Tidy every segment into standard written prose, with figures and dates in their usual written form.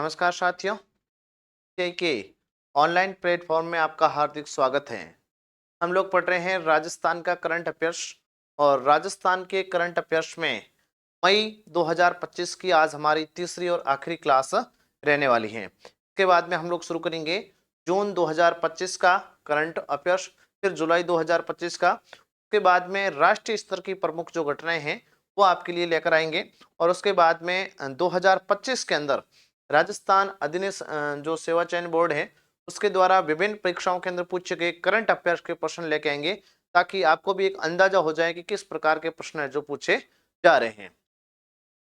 नमस्कार साथियों, के ऑनलाइन प्लेटफॉर्म में आपका हार्दिक स्वागत है। हम लोग पढ़ रहे हैं राजस्थान का करंट अफेयर्स और राजस्थान के करंट अफेयर्स में मई 2025 की आज हमारी तीसरी और आखिरी क्लास रहने वाली है। इसके बाद में हम लोग शुरू करेंगे जून 2025 का करंट अफेयर्स, फिर जुलाई 2025 का। उसके बाद में राष्ट्रीय स्तर की प्रमुख जो घटनाएं हैं वो आपके लिए लेकर आएंगे और उसके बाद में 2025 के अंदर राजस्थान अधिनियम जो सेवा चयन बोर्ड है उसके द्वारा विभिन्न परीक्षाओं के अंदर पूछे गए करंट अफेयर्स के प्रश्न लेके आएंगे, ताकि आपको भी एक अंदाजा हो जाए कि किस प्रकार के प्रश्न है जो पूछे जा रहे हैं।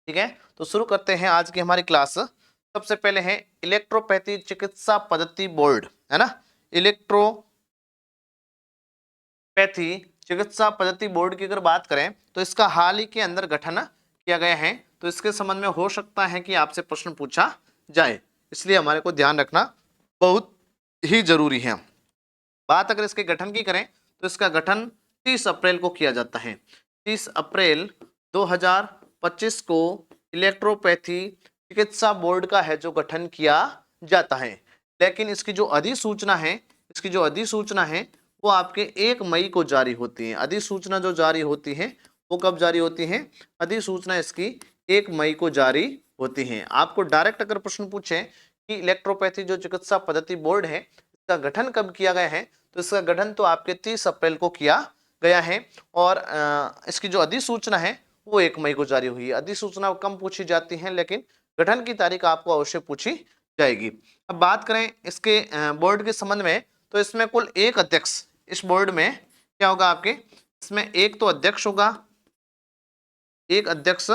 ठीक है, तो शुरू करते हैं आज की हमारी क्लास। सबसे पहले है इलेक्ट्रोपैथी चिकित्सा पद्धति बोर्ड, है ना। इलेक्ट्रोपैथी चिकित्सा पद्धति बोर्ड की अगर बात करें तो इसका हाल ही के अंदर गठन किया गया है, तो इसके संबंध में हो सकता है कि आपसे प्रश्न पूछा जाए, इसलिए हमारे को ध्यान रखना बहुत ही जरूरी है। बात अगर इसके गठन की करें तो इसका गठन 30 अप्रैल को किया जाता है। 30 अप्रैल 2025 को इलेक्ट्रोपैथी चिकित्सा बोर्ड का है जो गठन किया जाता है। लेकिन इसकी जो अधिसूचना है वो आपके 1 मई को जारी होती है। अधिसूचना जो जारी होती है वो कब जारी होती है? अधिसूचना इसकी 1 मई को जारी होती है। आपको डायरेक्ट अगर प्रश्न पूछे कि इलेक्ट्रोपैथी जो चिकित्सा पद्धति बोर्ड है इसका गठन कब किया गया है, तो इसका गठन तो आपके 30 अप्रैल को किया गया है और इसकी जो अधिसूचना है वो 1 मई को जारी हुई है। अधिसूचना कम पूछी जाती है लेकिन गठन की तारीख आपको अवश्य पूछी जाएगी। अब बात करें इसके बोर्ड के संबंध में, तो इसमें कुल एक अध्यक्ष, इस बोर्ड में क्या होगा आपके, इसमें एक तो अध्यक्ष होगा, एक अध्यक्ष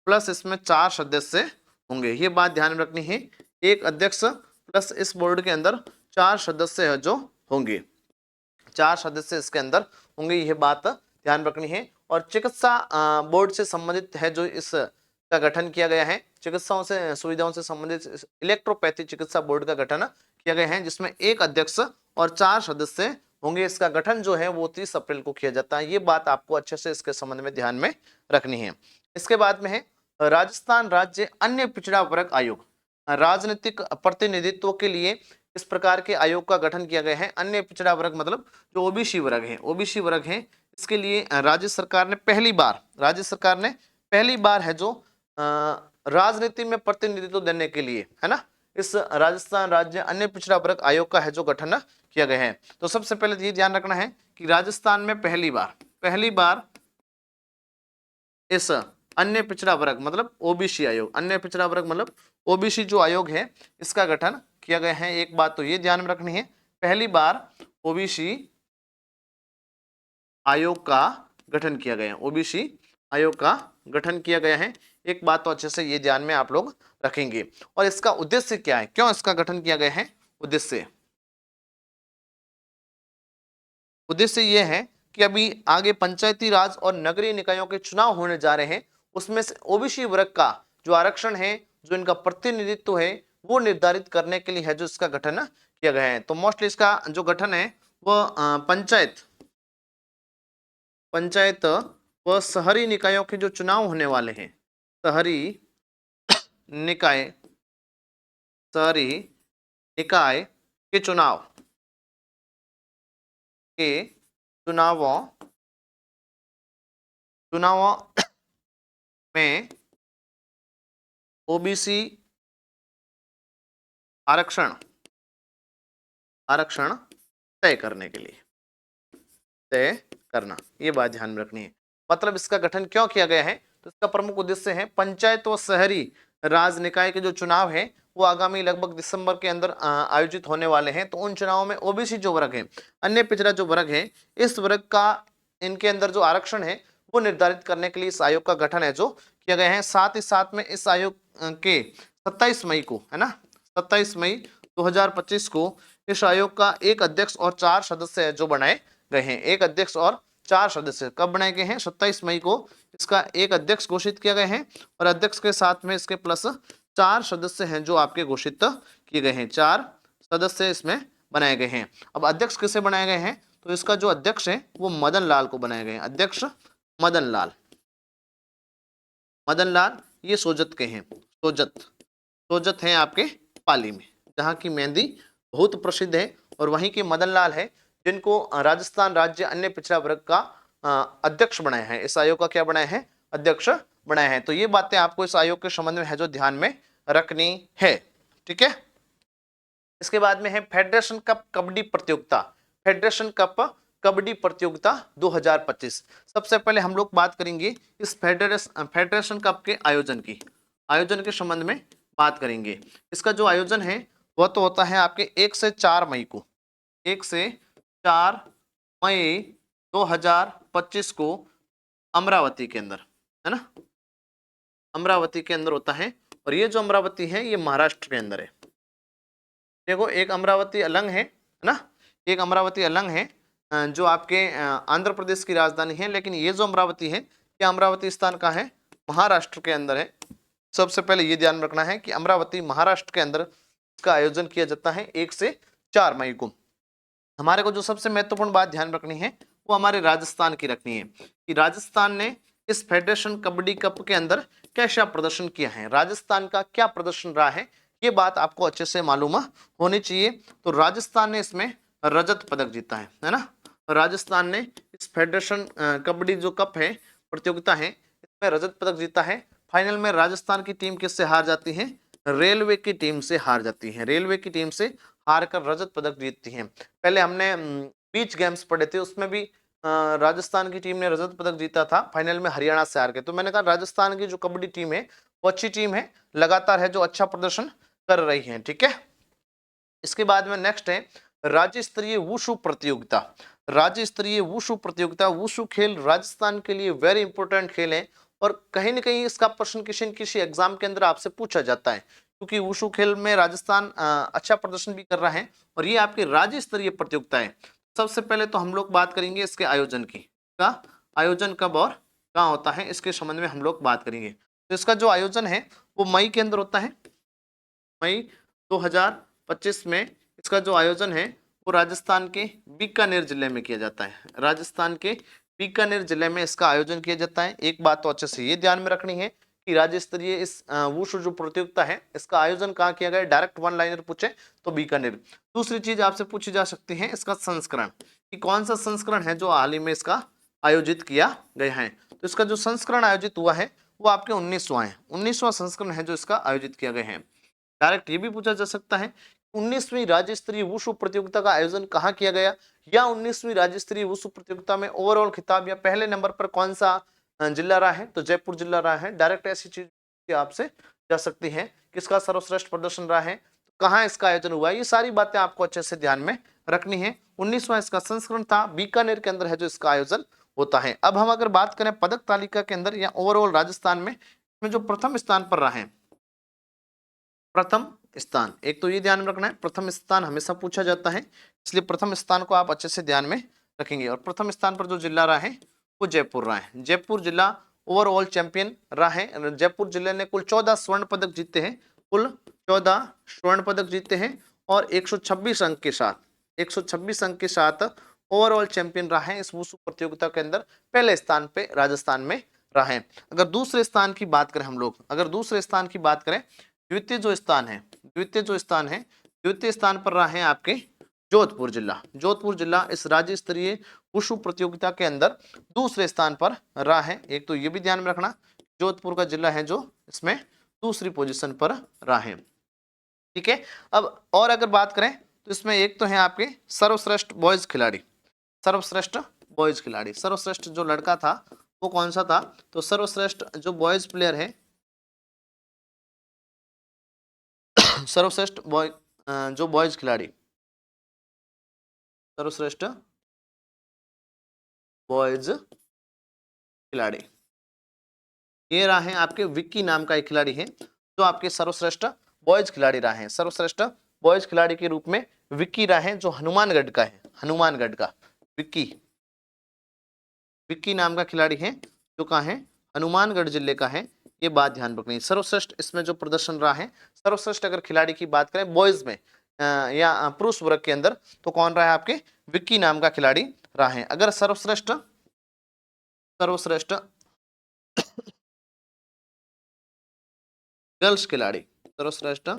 प्लस इसमें 4 सदस्य होंगे। ये बात ध्यान में रखनी है, एक अध्यक्ष प्लस इस बोर्ड के अंदर 4 सदस्य जो होंगे, 4 सदस्य इसके अंदर होंगे, यह बात ध्यान रखनी है। और चिकित्सा बोर्ड से संबंधित है जो इसका गठन किया गया है, चिकित्साओं से सुविधाओं से संबंधित इलेक्ट्रोपैथी चिकित्सा बोर्ड का गठन किया गया है, जिसमें एक अध्यक्ष और 4 सदस्य होंगे। इसका गठन जो है वो 30 अप्रैल को किया जाता है। ये बात आपको अच्छे से इसके संबंध में ध्यान में रखनी है। इसके बाद में है राजस्थान राज्य अन्य पिछड़ा वर्ग आयोग। राजनीतिक प्रतिनिधित्व के लिए इस प्रकार के आयोग का गठन किया गया है। अन्य पिछड़ा वर्ग मतलब जो ओबीसी वर्ग है, ओबीसी वर्ग है, इसके लिए राज्य सरकार ने पहली बार है जो राजनीति में प्रतिनिधित्व देने के लिए, है ना, इस राजस्थान राज्य अन्य पिछड़ा वर्ग आयोग का है जो गठन किया गया है। तो सबसे पहले ये ध्यान रखना है कि राजस्थान में पहली बार इस अन्य पिछड़ा वर्ग मतलब ओबीसी आयोग, अन्य पिछड़ा वर्ग मतलब ओबीसी जो आयोग है इसका गठन किया गया है। एक बात तो ये ध्यान में रखनी है, पहली बार ओबीसी आयोग का गठन किया गया है, ओबीसी आयोग का गठन किया गया है। एक बात तो अच्छे से ये ध्यान में आप लोग रखेंगे। और इसका उद्देश्य क्या है, क्यों इसका गठन किया गया है? उद्देश्य ये है कि अभी आगे पंचायती राज और नगरीय निकायों के चुनाव होने जा रहे हैं, उसमें से ओबीसी वर्ग का जो आरक्षण है, जो इनका प्रतिनिधित्व है, वो निर्धारित करने के लिए है जो इसका गठन किया गया है। तो मोस्टली इसका जो गठन है वो पंचायत व शहरी निकायों के जो चुनाव होने वाले हैं, निकाय शहरी निकाय के चुनावों में ओबीसी आरक्षण तय करना, ये बात ध्यान में रखनी है। मतलब इसका गठन क्यों किया गया है, तो इसका प्रमुख उद्देश्य है पंचायत व शहरी राज निकाय के जो चुनाव है वो आगामी लगभग दिसंबर के अंदर आयोजित होने वाले हैं। तो उन चुनावों में ओबीसी जो वर्ग है, अन्य पिछड़ा जो वर्ग है, इस वर्ग का इनके अंदर जो आरक्षण है वो निर्धारित करने के लिए इस आयोग का गठन है जो किया गया है। साथ ही साथ में इस आयोग के 27 मई को, है ना, 27 मई 2025 को इस आयोग का एक अध्यक्ष और 4 सदस्य जो बनाए गए हैं। एक अध्यक्ष और 4 सदस्य कब बनाए गए हैं? 27 मई को इसका एक अध्यक्ष घोषित किया गया है और अध्यक्ष के साथ में इसके प्लस 4 सदस्य हैं जो आपके घोषित किए गए हैं। 4 सदस्य इसमें बनाए गए हैं। अब अध्यक्ष किसे बनाए गए हैं? तो इसका जो अध्यक्ष है वो मदन लाल को बनाए गए हैं। अध्यक्ष मदन लाल ये सोजत के हैं, सोजत सोजत हैं आपके पाली में, जहाँ की मेहंदी बहुत प्रसिद्ध है, और वहीं के मदन लाल है जिनको राजस्थान राज्य अन्य पिछड़ा वर्ग का अध्यक्ष बनाया है। इस आयोग का क्या बनाया है? अध्यक्ष बनाया है। तो ये बातें आपको इस आयोग के संबंध में है जो ध्यान में रखनी है। ठीक है, इसके बाद में है फेडरेशन कप कबड्डी प्रतियोगिता। फेडरेशन कप कबड्डी प्रतियोगिता 2025। सबसे पहले हम लोग बात करेंगे इस फेडरेशन कप के आयोजन के संबंध में बात करेंगे। इसका जो आयोजन है वह तो होता है आपके 1 से 4 मई को, 1 से 4 मई 2025 को अमरावती के अंदर, है ना, अमरावती के अंदर होता है। और ये जो अमरावती है ये महाराष्ट्र के अंदर है। देखो, एक अमरावती अलंग है ना, एक अमरावती अलंग है जो आपके आंध्र प्रदेश की राजधानी है, लेकिन ये जो अमरावती है ये अमरावती स्थान का है, महाराष्ट्र के अंदर है। सबसे पहले ये ध्यान रखना है कि अमरावती महाराष्ट्र के अंदर इसका आयोजन किया जाता है 1 से 4 मई को। हमारे को जो सबसे महत्वपूर्ण बात ध्यान रखनी है वो हमारे राजस्थान की रखनी है कि राजस्थान ने इस फेडरेशन कबड्डी कप के अंदर कैसा प्रदर्शन किया है, राजस्थान का क्या प्रदर्शन रहा है, ये बात आपको अच्छे से मालूम होनी चाहिए। तो राजस्थान ने इसमें रजत पदक जीता है ना। राजस्थान ने इस फेडरेशन कबड्डी जो कप है, प्रतियोगिता है, इसमें रजत पदक जीता है। फाइनल में राजस्थान की टीम किससे हार जाती है? रेलवे की टीम से हार जाती है। रेलवे की टीम से हार कर रजत पदक जीतती है। पहले हमने बीच गेम्स पढ़े थे, उसमें भी राजस्थान की टीम ने रजत पदक जीता था, फाइनल में हरियाणा से हार गए। तो मैंने कहा राजस्थान की जो कबड्डी टीम है वो अच्छी टीम है, लगातार है, जो अच्छा प्रदर्शन कर रही है। ठीक है, इसके बाद में नेक्स्ट है राज्य स्तरीय वुशु प्रतियोगिता। राज्य स्तरीय वुशु प्रतियोगिता, वुशु खेल राजस्थान के लिए वेरी इंपॉर्टेंट खेल है, और कहीं ना कहीं इसका प्रश्न किसी एग्जाम के अंदर आपसे पूछा जाता है, क्योंकि वुशु खेल में राजस्थान अच्छा प्रदर्शन भी कर रहा है, और ये आपकी राज्य स्तरीय प्रतियोगिता है। सबसे पहले तो हम लोग बात करेंगे इसके आयोजन की, का आयोजन कब और कहाँ होता है, इसके संबंध में हम लोग बात करेंगे। तो इसका जो आयोजन है वो मई के अंदर होता है, मई 2025 में इसका जो आयोजन है वो राजस्थान के बीकानेर जिले में किया जाता है। राजस्थान के बीकानेर जिले में इसका आयोजन किया जाता है। एक बात तो अच्छे से ये ध्यान में रखनी है कि राज्य स्तरीय इस वुशु जो प्रतियोगिता है इसका आयोजन कहाँ किया गया, डायरेक्ट वन लाइनर पूछे तो बीकानेर। दूसरी चीज आपसे पूछी जा सकती है इसका संस्करण, कि कौन सा संस्करण है जो हाल ही में इसका आयोजित किया गया है। तो इसका जो संस्करण आयोजित हुआ है वो आपके 19वां है, 19वां संस्करण है जो इसका आयोजित किया गया है। डायरेक्ट ये भी पूछा जा सकता है 19वीं राज्य स्तरीय वुशु प्रतियोगिता का आयोजन कहाँ किया गया, या 19वीं राज्य स्तरीय वुशु प्रतियोगिता में ओवरऑल खिताब या पहले नंबर पर कौन सा जिला रहा है, तो जयपुर जिला रहा है। डायरेक्ट ऐसी चीज आपसे जा सकती है, किसका सर्वश्रेष्ठ प्रदर्शन रहा है, कहाँ इसका आयोजन हुआ है, ये सारी बातें आपको अच्छे से ध्यान में रखनी है। 19वां इसका संस्करण था, बीकानेर के अंदर है जो इसका आयोजन होता है। अब हम अगर बात करें पदक तालिका के अंदर या ओवरऑल राजस्थान में जो प्रथम स्थान पर रहा है, प्रथम स्थान, एक तो ये ध्यान में रखना है प्रथम स्थान हमेशा पूछा जाता है, इसलिए प्रथम स्थान को आप अच्छे से ध्यान में रखेंगे। और प्रथम स्थान पर जो जिला रहा है वो जयपुर रहा है। जयपुर जिला ओवरऑल चैंपियन रहा है। जयपुर जिले ने कुल 14 स्वर्ण पदक जीते हैं, कुल 14 स्वर्ण पदक जीते हैं, और 126 अंक के साथ 126 अंक के साथ ओवरऑल चैंपियन रहा है। इस वुशु प्रतियोगिता के अंदर पहले स्थान पे राजस्थान में रहा है। अगर दूसरे स्थान की बात करें हम लोग, अगर दूसरे स्थान की बात करें, द्वितीय जो स्थान है, द्वितीय स्थान पर रहा है आपके जोधपुर जिला। जोधपुर जिला इस राज्य स्तरीय वुशु प्रतियोगिता के अंदर दूसरे स्थान पर रहा है। एक तो ये भी ध्यान में रखना, जोधपुर का जिला है जो इसमें दूसरी पोजीशन पर रहा है। ठीक है, अब और अगर बात करें तो इसमें एक तो है आपके सर्वश्रेष्ठ बॉयज खिलाड़ी, सर्वश्रेष्ठ बॉयज खिलाड़ी, सर्वश्रेष्ठ जो लड़का था वो कौन सा था, तो सर्वश्रेष्ठ जो बॉयज प्लेयर है, सर्वश्रेष्ठ बॉय जो बॉयज खिलाड़ी, सर्वश्रेष्ठ बॉयज खिलाड़ी, ये रहा है आपके विक्की नाम का एक खिलाड़ी है जो आपके सर्वश्रेष्ठ बॉयज खिलाड़ी रहा है। सर्वश्रेष्ठ बॉयज खिलाड़ी के रूप में विक्की रहा है जो हनुमानगढ़ का है, हनुमानगढ़ का विक्की, विक्की नाम का खिलाड़ी है जो कहाँ है, हनुमानगढ़ जिले का है। ये बात ध्यान रखनी। सर्वश्रेष्ठ इसमें जो प्रदर्शन रहा है, सर्वश्रेष्ठ अगर खिलाड़ी की बात करें बॉयज में या पुरुष वर्ग के अंदर, तो कौन रहा है आपके, विक्की नाम का खिलाड़ी रहा है। अगर सर्वश्रेष्ठ गर्ल्स खिलाड़ी, सर्वश्रेष्ठ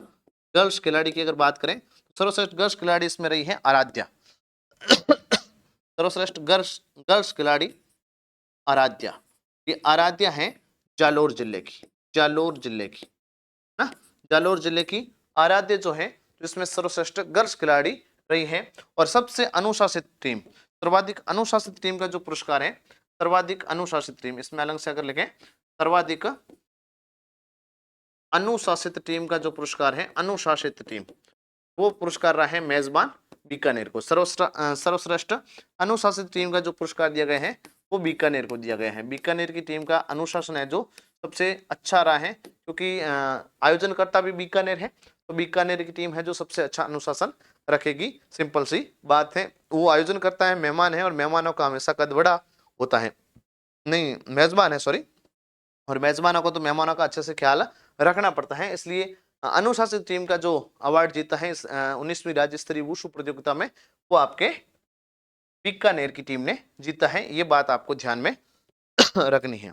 गर्ल्स खिलाड़ी की अगर बात करें तो सर्वश्रेष्ठ गर्ल्स खिलाड़ी इसमें रही है आराध्या। सर्वश्रेष्ठ गर्ल्स गर्ल्स खिलाड़ी आराध्या, ये आराध्या है जालोर जिले की, जालोर जिले की ना, जालोर जिले की आराध्य जो है जिसमें सर्वश्रेष्ठ गर्ल्स खिलाड़ी रही है। और सबसे अनुशासित टीम, सर्वाधिक अनुशासित टीम का जो पुरस्कार है, सर्वाधिक अनुशासित टीम, इसमें अलग से अगर लिखें सर्वाधिक अनुशासित टीम का जो पुरस्कार है, अनुशासित टीम, वो पुरस्कार रहा है मेजबान बीकानेर को। सर्वश्रेष्ठ अनुशासित टीम का जो पुरस्कार दिया गया है वो बीकानेर को दिया गया है। बीकानेर की टीम का अनुशासन है जो सबसे अच्छा रहा है, क्योंकि आयोजनकर्ता भी बीकानेर है, तो बीकानेर की टीम है जो सबसे अच्छा अनुशासन रखेगी। सिंपल सी बात है, वो आयोजन करता है, मेहमान है, और मेहमानों का हमेशा कद बड़ा होता है, नहीं मेजबान है सॉरी, और मेजबानों को तो मेहमानों का अच्छे से ख्याल रखना पड़ता है। इसलिए अनुशासित टीम का जो अवार्ड जीता है इस 19वीं राज्य स्तरीय वुशु प्रतियोगिता में, वो आपके बीकानेर की टीम ने जीता है। ये बात आपको ध्यान में रखनी है।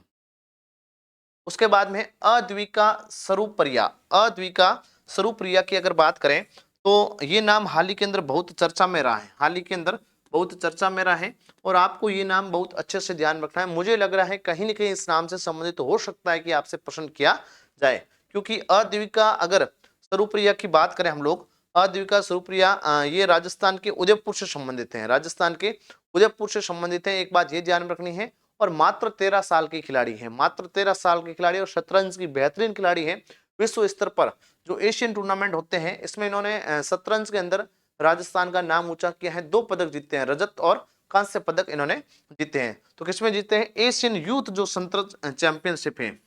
उसके बाद में अद्विका स्वरूपप्रिया, अद्विका स्वरूपप्रिया की अगर बात करें तो ये नाम हाल ही के अंदर बहुत चर्चा में रहा है, हाल ही के अंदर बहुत चर्चा में रहा है, और आपको ये नाम बहुत अच्छे से ध्यान रखना है। मुझे लग रहा है कहीं ना कहीं इस नाम से संबंधित हो सकता है कि आपसे प्रश्न किया जाए, क्योंकि अद्विका अगर स्वरूपप्रिया की बात करें हम लोग, अद्विका स्वरूपप्रिया ये राजस्थान के उदयपुर से संबंधित हैं, राजस्थान के उदयपुर से संबंधित है। एक बात ये ध्यान रखनी है, और मात्र 13 साल की खिलाड़ी है, मात्र 13 साल की खिलाड़ी, और शतरंज की बेहतरीन खिलाड़ी है। विश्व स्तर पर जो एशियन टूर्नामेंट होते हैं इसमें इन्होंने शतरंज के अंदर राजस्थान का नाम ऊंचा किया है। 2 पदक जीते हैं, रजत और कांस्य पदक इन्होंने जीते हैं। तो किसमें जीते हैं? एशियन यूथ जो शतरंज चैंपियनशिप है,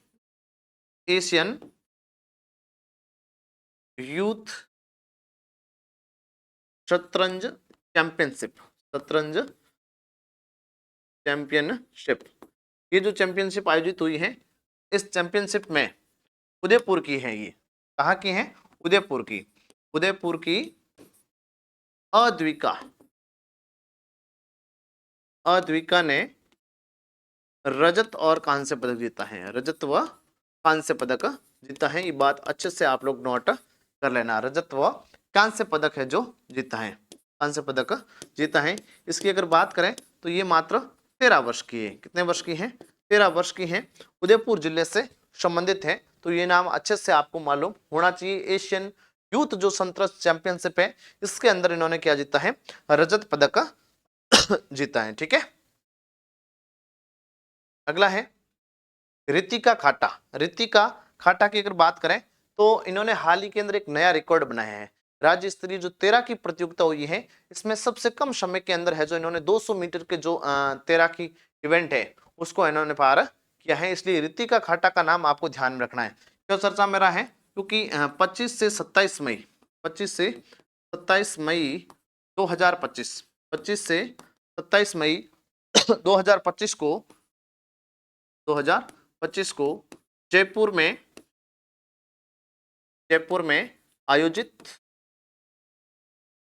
एशियन यूथ शतरंज चैंपियनशिप, शतरंज चैंपियनशिप, ये जो चैंपियनशिप आयोजित हुई है, इस चैंपियनशिप में उदयपुर की है, ये कहाँ की है? उदयपुर की, उदयपुर की अद्विका, अद्विका ने रजत और कांस्य पदक जीता है, रजत व कांस्य पदक जीता है। ये बात अच्छे से आप लोग नोट कर लेना, रजत व कांस्य पदक है जो जीता है, कांस्य पदक जीता है। इसकी अगर बात करें तो ये मात्र 13 वर्ष की है। कितने वर्ष की है? 13 वर्ष की है, उदयपुर जिले से संबंधित है। तो ये नाम अच्छे से आपको मालूम होना चाहिए। एशियन यूथ जो शतरंज चैंपियनशिप है, इसके अंदर इन्होंने क्या जीता है? रजत पदक जीता है। ठीक है, अगला है रितिका खाटा। रितिका खाटा की अगर बात करें तो इन्होंने हाल ही के अंदर एक नया रिकॉर्ड बनाया है। राज्य स्तरीय जो तैराकी की प्रतियोगिता हुई है, इसमें सबसे कम समय के अंदर है जो इन्होंने 200 मीटर के जो तैराकी की इवेंट है उसको इन्होंने पार किया है। इसलिए रितिका खाटा का नाम आपको ध्यान में रखना है। क्यों चर्चा में रहा है? क्योंकि 25 से 27 मई 25 से 27 मई 2025, 25 से 27 मई 2025 को 2025 को जयपुर में, जयपुर में आयोजित,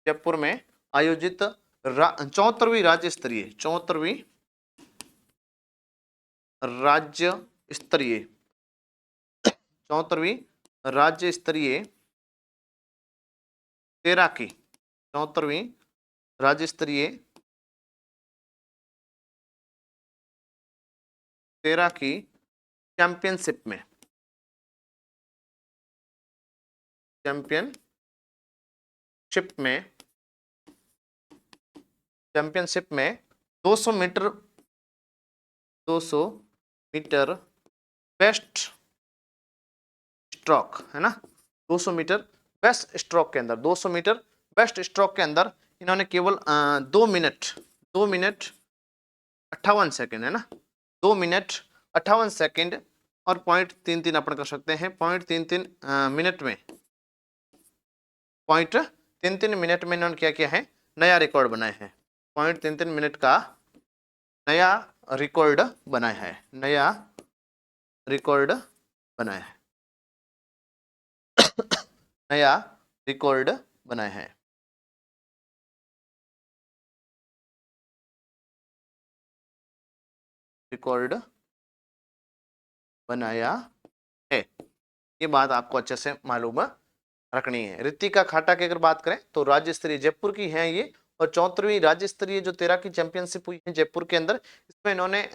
जयपुर में आयोजित 74वीं राज्य स्तरीय, 74वीं राज्य स्तरीय, 74वीं राज्य स्तरीय तैराकी, 74वीं राज्य स्तरीय तैराकी चैंपियनशिप में, चैंपियनशिप में, चैंपियनशिप में 200 मीटर, 200 मीटर बेस्ट स्ट्रोक है ना, 200 मीटर बेस्ट स्ट्रोक के अंदर, 200 मीटर बेस्ट स्ट्रोक के अंदर इन्होंने केवल 2 मिनट 58 सेकेंड है ना, 2 मिनट 58 सेकेंड और 0.33 अपन कर सकते हैं, 0.33 मिनट में, 0.33 मिनट में इन्होंने क्या किया है? नया रिकॉर्ड बनाया है। 0.33 मिनट का नया रिकॉर्ड बनाया है, नया रिकॉर्ड बनाया है, नया रिकॉर्ड बनाया है। रिकॉर्ड बनाया है, ये बात आपको अच्छे से मालूम रखनी है। रितिका खाटा की अगर बात करें तो राज्य स्तरीय जयपुर की है ये, और 74वीं राज्य स्तरीय जो तैराकी चैंपियनशिप हुई है जयपुर के अंदर, इसमें इन्होंने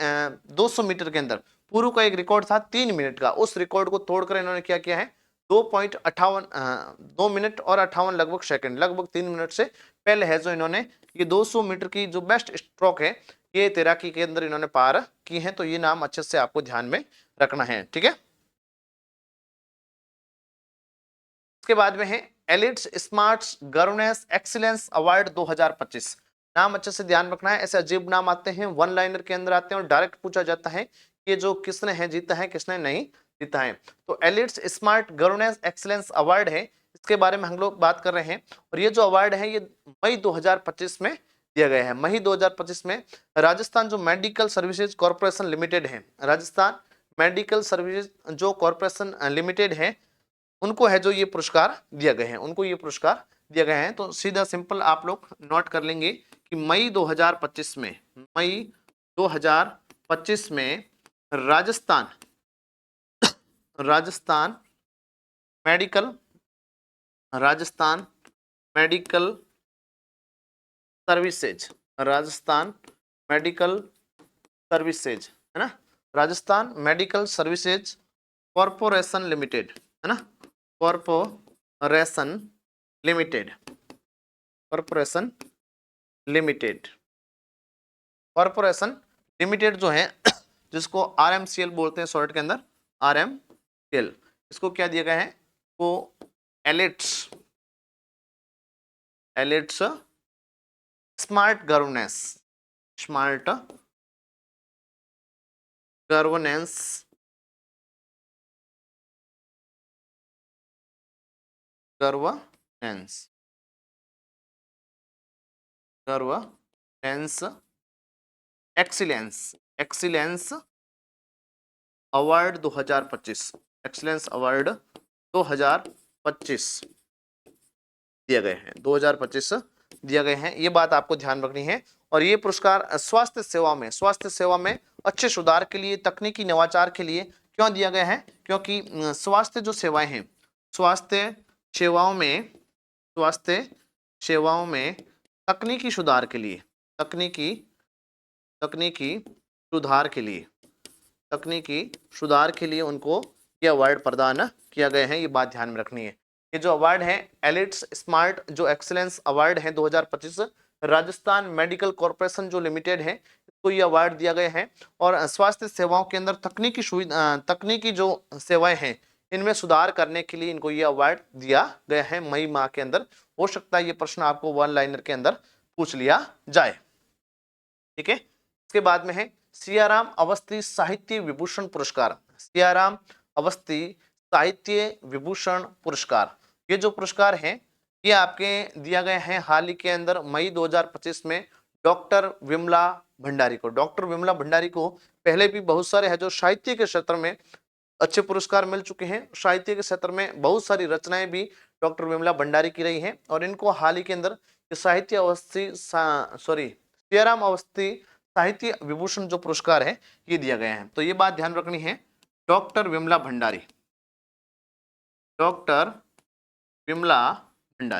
200 मीटर के अंदर पूर्व का एक रिकॉर्ड था 3 मिनट का, उस रिकॉर्ड को तोड़कर इन्होंने क्या किया है 2 मिनट और 58 लगभग सेकंड, लगभग 3 मिनट से पहले है जो इन्होंने ये 200 मीटर की जो बेस्ट स्ट्रोक है ये तैराकी के अंदर इन्होंने पार की है। तो ये नाम अच्छे से आपको ध्यान में रखना है, ठीक है। इसके बाद में है elites smart governance excellence award 2025। नाम अच्छे से ध्यान रखना है, ऐसे अजीब नाम आते हैं, वन लाइनर के अंदर आते हैं और डायरेक्ट पूछा जाता है कि जो किसने है जीता है किसने नहीं जीता है। तो elites smart governance excellence award है, इसके बारे में हम लोग बात कर रहे हैं। और ये जो अवार्ड है ये मई 2025 में दिया गया है। मई 2025 में राजस्थान जो मेडिकल सर्विसेज कॉर्पोरेशन लिमिटेड है, राजस्थान मेडिकल सर्विसेज जो कॉर्पोरेशन लिमिटेड है, उनको है जो ये पुरस्कार दिया गए हैं, उनको ये पुरस्कार दिया गया है। तो सीधा सिंपल आप लोग नोट कर लेंगे कि मई 2025 में, मई 2025 में Rajasthan medical services, Rajasthan medical services है ना, Rajasthan medical services corporation limited है ना, कॉर्पोरेशन लिमिटेड, कॉर्पोरेशन लिमिटेड जो है जिसको RMCL बोलते हैं शॉर्ट के अंदर, RMCL, इसको क्या दिया गया है वो elites smart governance excellence award 2025, excellence award 2025 दिए गए हैं, 2025 दिए गए हैं, ये बात आपको ध्यान रखनी है। और ये पुरस्कार स्वास्थ्य सेवा में अच्छे सुधार के लिए, तकनीकी नवाचार के लिए क्यों दिया गया है, क्योंकि स्वास्थ्य जो सेवाएं हैं, स्वास्थ्य सेवाओं में तकनीकी सुधार के लिए, तकनीकी सुधार के लिए उनको ये अवार्ड प्रदान किया गया है, ये बात ध्यान में रखनी है। ये जो अवार्ड है एलिट्स स्मार्ट जो एक्सीलेंस अवार्ड है 2025, राजस्थान मेडिकल कॉर्पोरेशन जो लिमिटेड है इसको ये अवार्ड दिया गया है। और स्वास्थ्य सेवाओं के अंदर तकनीकी जो सेवाएं हैं इनमें सुधार करने के लिए इनको ये अवार्ड दिया गया है मई माह के अंदर। हो सकता है ये प्रश्न आपको वन लाइनर के अंदर पूछ लिया जाए, ठीक है। इसके बाद में है सियाराम अवस्थी साहित्य विभूषण पुरस्कार, सियाराम अवस्थी साहित्य विभूषण पुरस्कार। ये जो पुरस्कार है ये आपके दिया गया है हाल ही के अंदर मई 2025 में डॉक्टर विमला भंडारी को। डॉक्टर विमला भंडारी को पहले भी बहुत सारे है जो साहित्य के क्षेत्र में अच्छे पुरस्कार मिल चुके हैं, साहित्य के क्षेत्र में बहुत सारी रचनाएं भी डॉक्टर विमला भंडारी की रही हैं, और इनको हाल ही के अंदर सियाराम अवस्थी साहित्य विभूषण जो पुरस्कार है ये दिया गया है। तो ये बात ध्यान रखनी है, डॉक्टर विमला भंडारी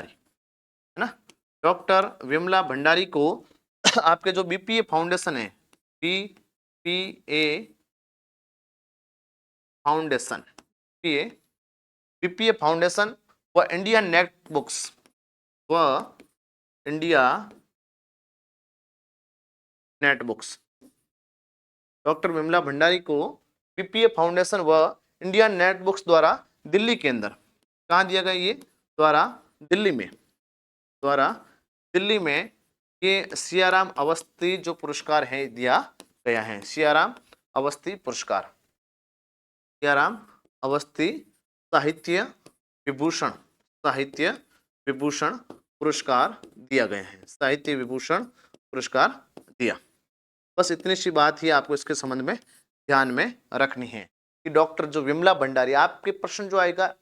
है ना, डॉक्टर विमला भंडारी को आपके जो BPA फाउंडेशन है, BPA फाउंडेशन व India netbooks, doctor Vimla Bhandari को BPA फाउंडेशन व इंडिया नेटबुक्स द्वारा दिल्ली के अंदर, कहाँ दिया गया ये, द्वारा दिल्ली में ये सियाराम अवस्थी जो पुरस्कार है दिया गया है, सियाराम अवस्थी पुरस्कार, सियाराम अवस्थी साहित्य विभूषण पुरस्कार दिया गया है, साहित्य विभूषण पुरस्कार दिया। बस इतनी सी बात ही आपको इसके संबंध में ध्यान में रखनी है कि डॉक्टर जो विमला भंडारी, आपके प्रश्न जो आएगा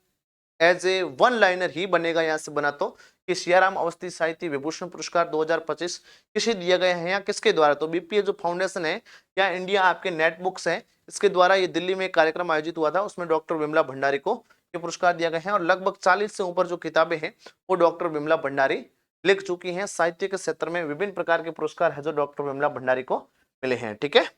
एज ए वन लाइनर ही बनेगा यहाँ से बना तो कि सियाराम अवस्थी साहित्य विभूषण पुरस्कार 2025 किसे दिया गया है या किसके द्वारा, तो BPA जो फाउंडेशन है या इंडिया आपके नेटबुक्स है इसके द्वारा ये दिल्ली में एक कार्यक्रम आयोजित हुआ था, उसमें डॉक्टर विमला भंडारी को ये पुरस्कार दिया गया है। और लगभग 40 से ऊपर जो किताबें हैं वो डॉक्टर विमला भंडारी लिख चुकी हैं। साहित्य के क्षेत्र में विभिन्न प्रकार के पुरस्कार है जो डॉक्टर विमला भंडारी को मिले हैं। ठीक है,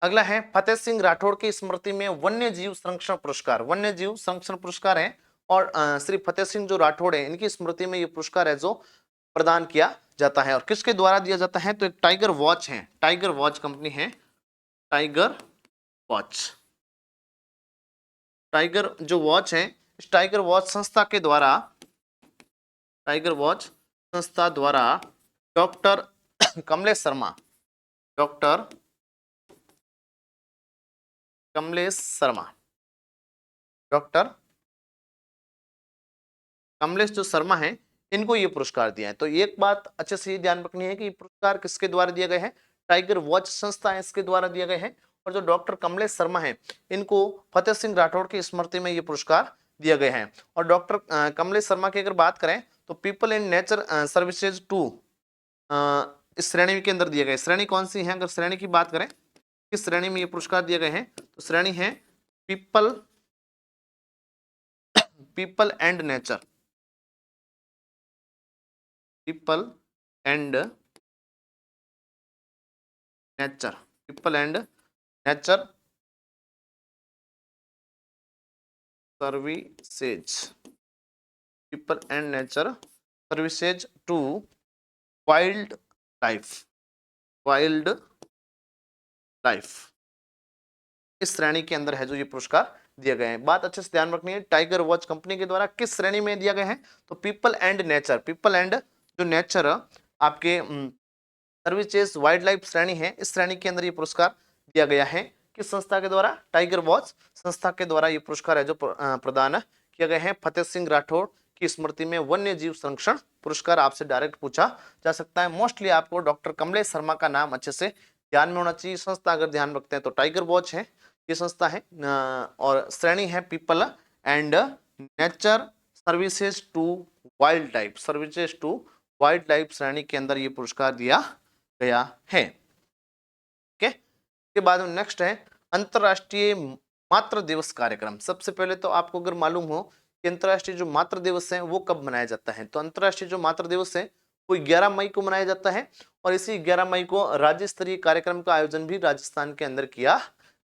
अगला है फतेह सिंह राठौड़ की स्मृति में वन्य जीव संरक्षण पुरस्कार। वन्य जीव संरक्षण पुरस्कार है और श्री फतेह सिंह जो राठौड़ है इनकी स्मृति में ये पुरस्कार है जो प्रदान किया जाता है। और किसके द्वारा दिया जाता है, तो एक टाइगर वॉच है, टाइगर वॉच कंपनी है, टाइगर वॉच, टाइगर जो वॉच है इस टाइगर वॉच संस्था के द्वारा, टाइगर वॉच संस्था द्वारा doctor Kamlesh Sharma, doctor Kamlesh Sharma, doctor Kamlesh जो शर्मा है इनको ये पुरस्कार दिया है। तो एक बात अच्छे से ये ध्यान रखनी है कि पुरस्कार किसके द्वारा दिया गया है, टाइगर वॉच संस्था है इसके द्वारा दिया गया है। और जो डॉक्टर कमलेश शर्मा है इनको फतेह सिंह राठौड़ की स्मृति में ये पुरस्कार दिया गया है। और डॉक्टर कमलेश शर्मा की अगर बात करें तो पीपल एंड नेचर सर्विसेज 2 इस श्रेणी के अंदर दिए गए। श्रेणी कौन सी है, अगर श्रेणी की बात करें किस श्रेणी में ये पुरस्कार दिए गए हैं, तो श्रेणी है people and nature, people and nature, people and nature services, people and nature services to wild life, wild life इस श्रेणी के अंदर है जो ये पुरस्कार दिया गया है। बात अच्छे से ध्यान रखनी है, टाइगर वॉच कंपनी के द्वारा किस श्रेणी में दिया गया है, तो people and nature, people and जो नेचर आपके सर्विसेज वाइल्ड लाइफ श्रेणी है इस श्रेणी के अंदर ये पुरस्कार दिया गया है। किस संस्था के द्वारा, टाइगर वॉच संस्था के द्वारा ये पुरस्कार है जो प्रदान किया गया है। फतेह सिंह राठौड़ की स्मृति में वन्य जीव संरक्षण पुरस्कार आपसे डायरेक्ट पूछा जा सकता है। मोस्टली आपको डॉक्टर कमलेश शर्मा का नाम अच्छे से ध्यान में होना चाहिए। संस्था अगर ध्यान रखते हैं तो टाइगर वॉच है ये संस्था है और श्रेणी है people and nature services to wild life, services to wild life श्रेणी के अंदर ये पुरस्कार दिया गया है। ओके, इसके बाद में नेक्स्ट है अंतरराष्ट्रीय मातृ दिवस कार्यक्रम। सबसे पहले तो आपको अगर मालूम हो कि अंतरराष्ट्रीय जो मातृ दिवस है वो कब मनाया जाता है, तो अंतरराष्ट्रीय जो मातृ दिवस है वो 11 मई को मनाया जाता है। और इसी 11 मई को राज्य स्तरीय कार्यक्रम का आयोजन भी राजस्थान के अंदर किया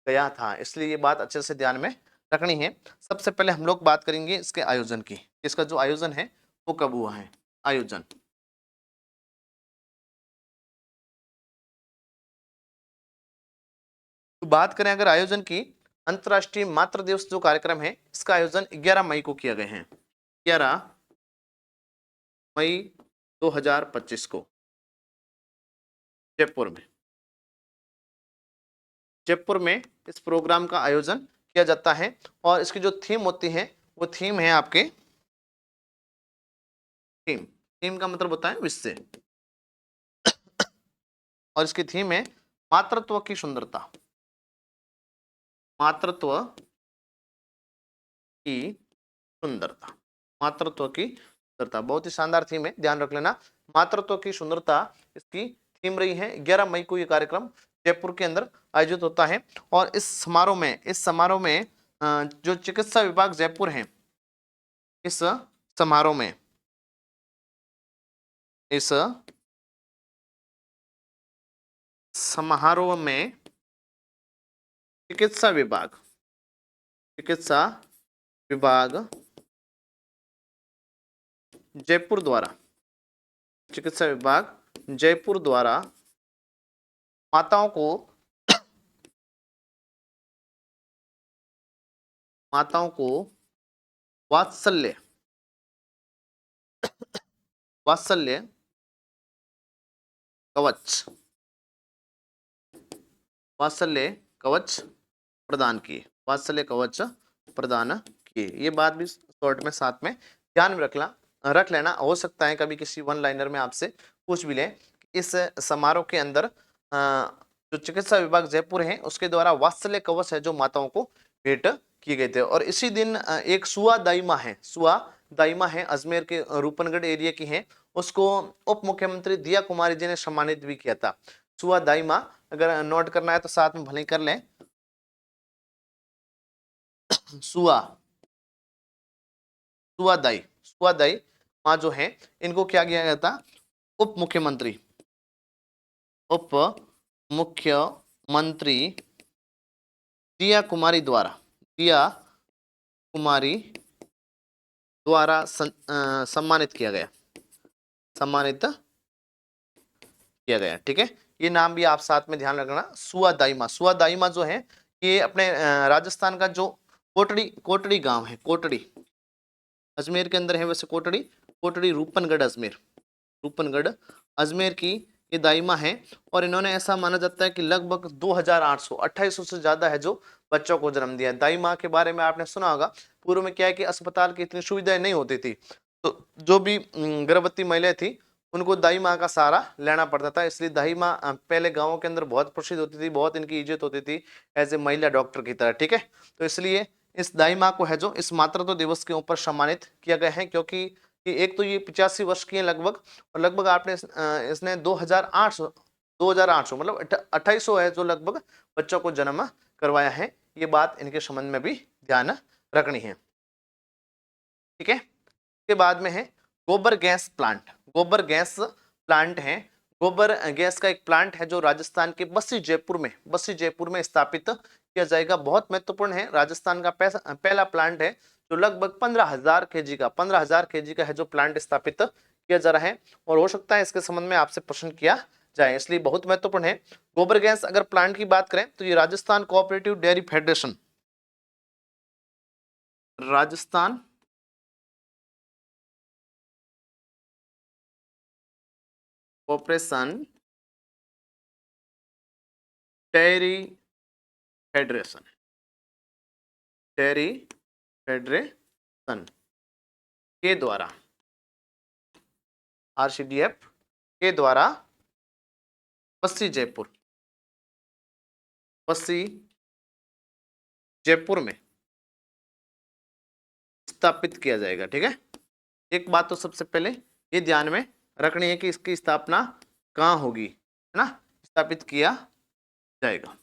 गया था, इसलिए ये बात अच्छे से ध्यान में रखनी है। सबसे पहले हम लोग बात करेंगे इसके आयोजन की, इसका जो आयोजन है वो कब हुआ है। आयोजन तो बात करें अगर आयोजन की, अंतरराष्ट्रीय मातृ दिवस जो कार्यक्रम है इसका आयोजन 11 मई को किया गया है, 11 मई 2025 को जयपुर में, जयपुर में इस प्रोग्राम का आयोजन किया जाता है। और इसकी जो थीम होती है वो थीम है आपके, थीम का मतलब होता है विषय, और इसकी थीम है मातृत्व की सुंदरता, मातृत्व की सुंदरता, मातृत्व की सुंदरता। बहुत ही शानदार थीम है, ध्यान रख लेना। मातृत्व की सुंदरता इसकी थीम रही है। 11 मई को ये कार्यक्रम जयपुर के अंदर आयोजित होता है। और इस समारोह में जो चिकित्सा विभाग जयपुर है, इस समारोह में चिकित्सा विभाग जयपुर द्वारा, चिकित्सा विभाग जयपुर द्वारा माताओं को वात्सल्य कवच प्रदान किए, वात्सल्य कवच प्रदान किए। ये बात भी शॉर्ट में साथ में ध्यान में रख लेना। हो सकता है कभी किसी वन लाइनर में आपसे पूछ भी ले, इस समारोह के अंदर जो चिकित्सा विभाग जयपुर है उसके द्वारा वात्सल्य कवच है जो माताओं को भेंट किए गए थे। और इसी दिन एक सुआ दाइमा है अजमेर के रूपनगढ़ एरिया की है, उसको उप मुख्यमंत्री दिया कुमारी जी ने सम्मानित भी किया था। सुआ दाइमा, अगर नोट करना है तो साथ में भले ही कर लें। सुआ सुआ दाई, सुआ दाई माँ जो है, इनको क्या किया गया था, उप मुख्यमंत्री, उप मुख्यमंत्री दिया कुमारी द्वारा, दिया कुमारी द्वारा सम्मानित किया गया, सम्मानित किया गया। ठीक है, ये नाम भी आप साथ में ध्यान रखना, सुआ दाइमा। सुआ दाइमा जो है ये अपने राजस्थान का जो कोटड़ी, कोटड़ी गांव है, कोटड़ी अजमेर के अंदर है वैसे कोटड़ी, कोटड़ी रूपनगढ़ अजमेर, रूपनगढ़ अजमेर की ये दाइमा है। और इन्होंने ऐसा माना जाता है कि लगभग 2800 2800 से ज्यादा है जो बच्चों को जन्म दिया। दाइमा के बारे में आपने सुना होगा, पूर्व में क्या है कि अस्पताल की इतनी सुविधाएं नहीं होती थी, तो जो भी गर्भवती महिलाएं थी उनको दाई माँ का सहारा लेना पड़ता था। इसलिए दाई माँ पहले गांवों के अंदर बहुत प्रसिद्ध होती थी, बहुत इनकी इज्जत होती थी एज ए महिला डॉक्टर की तरह। ठीक है, तो इसलिए इस दाई माँ को है जो इस मातृत्व दिवस के ऊपर सम्मानित किया गया है, क्योंकि एक तो ये 85 वर्ष की है लगभग, और लगभग आपने इसने 2800 मतलब 2800 है जो लगभग बच्चों को जन्म करवाया है। ये बात इनके संबंध में भी ध्यान रखनी है। ठीक है, के बाद में है गोबर गैस प्लांट। गोबर गैस प्लांट है, गोबर गैस का एक प्लांट है जो राजस्थान के बस्सी जयपुर में, बस्सी जयपुर में स्थापित किया जाएगा। बहुत महत्वपूर्ण है, राजस्थान का पहला प्लांट है जो लगभग 15,000 kg का, 15,000 kg का है जो प्लांट स्थापित किया जा रहा है। और हो सकता है इसके संबंध में आपसे प्रश्न किया जाए, इसलिए बहुत महत्वपूर्ण है। गोबर गैस अगर प्लांट की बात करें तो ये Rajasthan cooperative dairy federation, Rajasthan cooperation dairy federation, dairy federation के द्वारा, आरसीडीएफ के द्वारा बस्सी जयपुर, बस्सी जयपुर में स्थापित किया जाएगा। ठीक है, एक बात तो सबसे पहले ये ध्यान में रखनी है कि इसकी स्थापना कहाँ होगी, है ना, स्थापित किया जाएगा।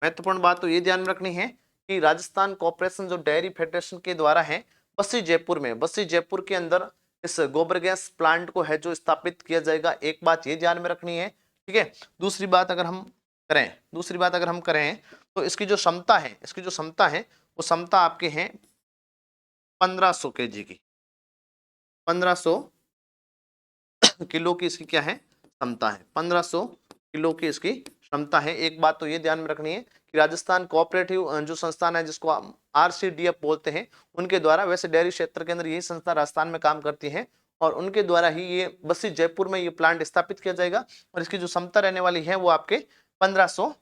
महत्वपूर्ण बात तो ये ध्यान में रखनी है कि राजस्थान कॉर्पोरेशन जो डेयरी फेडरेशन के द्वारा है बस्सी जयपुर में, बस्सी जयपुर के अंदर इस गोबर गैस प्लांट को है जो स्थापित किया जाएगा। एक बात ये ध्यान में रखनी है। ठीक है, दूसरी बात अगर हम करें तो इसकी जो क्षमता है, इसकी जो क्षमता है वो क्षमता आपके हैं 1500 kg की, 1500 किलो की इसकी क्या है, क्षमता है, 1500 किलो की इसकी क्षमता है। एक बात तो ये ध्यान में रखनी है कि राजस्थान कोऑपरेटिव जो संस्थान है जिसको आरसीडीएफ बोलते हैं, उनके द्वारा, वैसे डेयरी क्षेत्र के अंदर यही संस्था राजस्थान में काम करती है और उनके द्वारा ही ये बस्सी जयपुर में ये प्लांट स्थापित किया जाएगा। और इसकी जो क्षमता रहने वाली है वो आपके 1500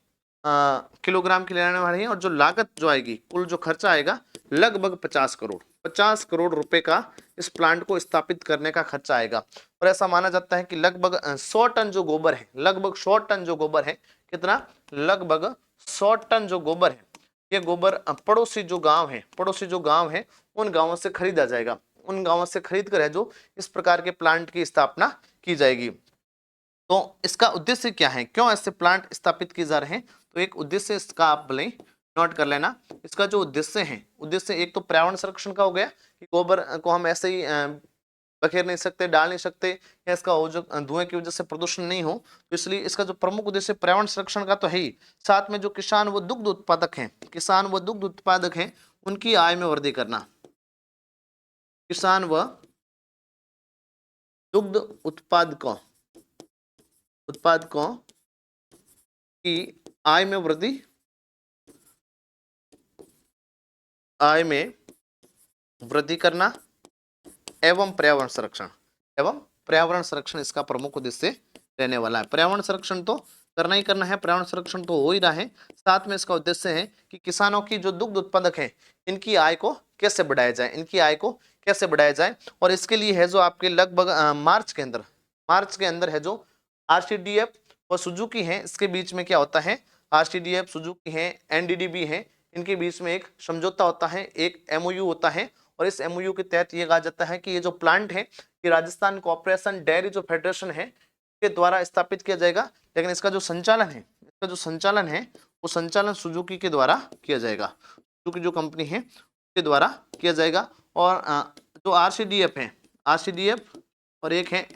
किलोग्राम की रहने वाली है। और जो लागत जो आएगी, कुल जो खर्चा आएगा लगभग 50 करोड़ रुपए का इस प्लांट को स्थापित करने का खर्चा आएगा। और ऐसा माना जाता है कि लगभग 100 टन जो गोबर है, लगभग 100 टन जो गोबर है, कितना, लगभग 100 टन जो गोबर है, ये गोबर पड़ोसी जो गांव है उन गांवों से खरीदा जाएगा, उन गांवों से खरीद कर है जो इस प्रकार के प्लांट की स्थापना की जाएगी। तो इसका उद्देश्य क्या है, क्यों ऐसे प्लांट स्थापित किए जा रहे हैं, तो एक उद्देश्य इसका आप भले नोट कर लेना। इसका जो उद्देश्य है, उद्देश्य एक तो पर्यावरण संरक्षण का हो गया कि गोबर को हम ऐसे ही बखेर नहीं सकते, डाल नहीं सकते, या इसका जो धुएं की वजह से प्रदूषण नहीं हो, तो इसलिए इसका जो प्रमुख उद्देश्य पर्यावरण संरक्षण का तो है ही, साथ में जो किसान व दुग्ध उत्पादक हैं, उनकी आय में वृद्धि करना, किसान व दुग्ध उत्पादकों की आय में वृद्धि करना एवं पर्यावरण संरक्षण इसका प्रमुख उद्देश्य रहने वाला है। पर्यावरण संरक्षण तो करना ही करना है, पर्यावरण संरक्षण तो हो ही रहा है, साथ में इसका उद्देश्य है कि किसानों की जो दुग्ध उत्पादक है इनकी आय को कैसे बढ़ाया जाए, और इसके लिए है जो आपके लगभग मार्च के अंदर है जो आरसीडीएफ और सुजुकी है, इसके बीच में क्या होता है, आरसीडीएफ, सुजुकी है, एनडीडीबी है, इनके बीच में एक समझौता होता है, एक एमओयू होता है। और इस एमओयू के तहत ये कहा जाता है कि ये जो प्लांट है, ये राजस्थान कॉर्पोरेशन डेयरी जो फेडरेशन है, के द्वारा स्थापित किया जाएगा, लेकिन इसका जो संचालन है वो संचालन सुजुकी के द्वारा किया जाएगा। सुजुकी जो कंपनी है उसके द्वारा किया जाएगा। और जो आरसीडीएफ है, आरसीडीएफ और एक है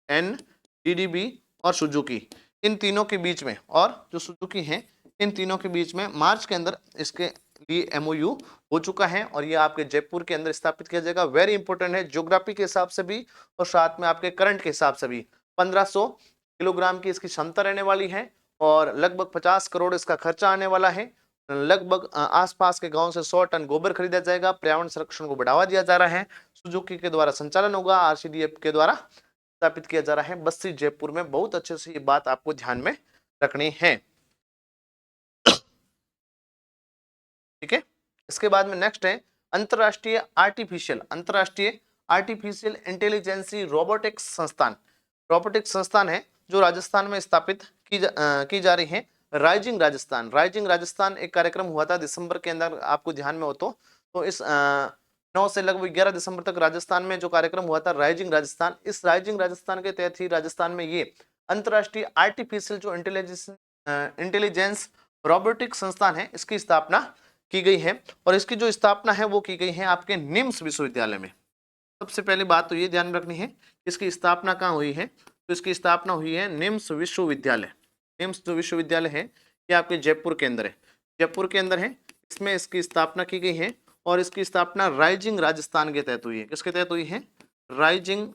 एनडीडीबी और सुजुकी, इन तीनों के बीच में, और जो सुजुकी है इन तीनों के बीच में मार्च के अंदर इसके लिए एमओयू हो चुका है और ये आपके जयपुर के अंदर स्थापित किया जाएगा। वेरी इंपॉर्टेंट है ज्योग्राफी के हिसाब से भी और साथ में आपके करंट के हिसाब से भी। 1500 किलोग्राम की इसकी क्षमता रहने वाली है और लगभग 50 करोड़ इसका खर्चा आने वाला है। लगभग आसपास के गांव से 100 टन गोबर खरीदा जाएगा। पर्यावरण संरक्षण को बढ़ावा दिया जा रहा है। सुजुकी के द्वारा संचालन होगा, आरसीडीएफ के द्वारा स्थापित किया जा रहा है बस्ती जयपुर में। बहुत अच्छे से ये बात आपको ध्यान में रखनी है, ठीक है। इसके बाद में नेक्स्ट है अंतरराष्ट्रीय आर्टिफिशियल इंटेलिजेंसी रोबोटिक्स संस्थान है जो राजस्थान में स्थापित की जा रही है। राइजिंग राजस्थान एक कार्यक्रम हुआ था दिसंबर के अंदर, आपको ध्यान में हो तो इस 9 से लगभग 11 दिसंबर तक राजस्थान में जो कार्यक्रम हुआ था राइजिंग राजस्थान, इस राइजिंग राजस्थान के तहत ही राजस्थान में ये अंतरराष्ट्रीय आर्टिफिशियल जो इंटेलिजेंस रोबोटिक्स संस्थान है इसकी स्थापना की गई है। और इसकी जो स्थापना है वो की गई है आपके निम्स विश्वविद्यालय में। सबसे पहली बात तो ये ध्यान रखनी है इसकी स्थापना कहाँ हुई है, तो इसकी स्थापना हुई है निम्स विश्वविद्यालय। निम्स जो विश्वविद्यालय है ये आपके जयपुर के अंदर है, जयपुर के अंदर है, इसमें इसकी स्थापना की गई है। और इसकी स्थापना राइजिंग राजस्थान के तहत हुई है। किसके तहत हुई है? राइजिंग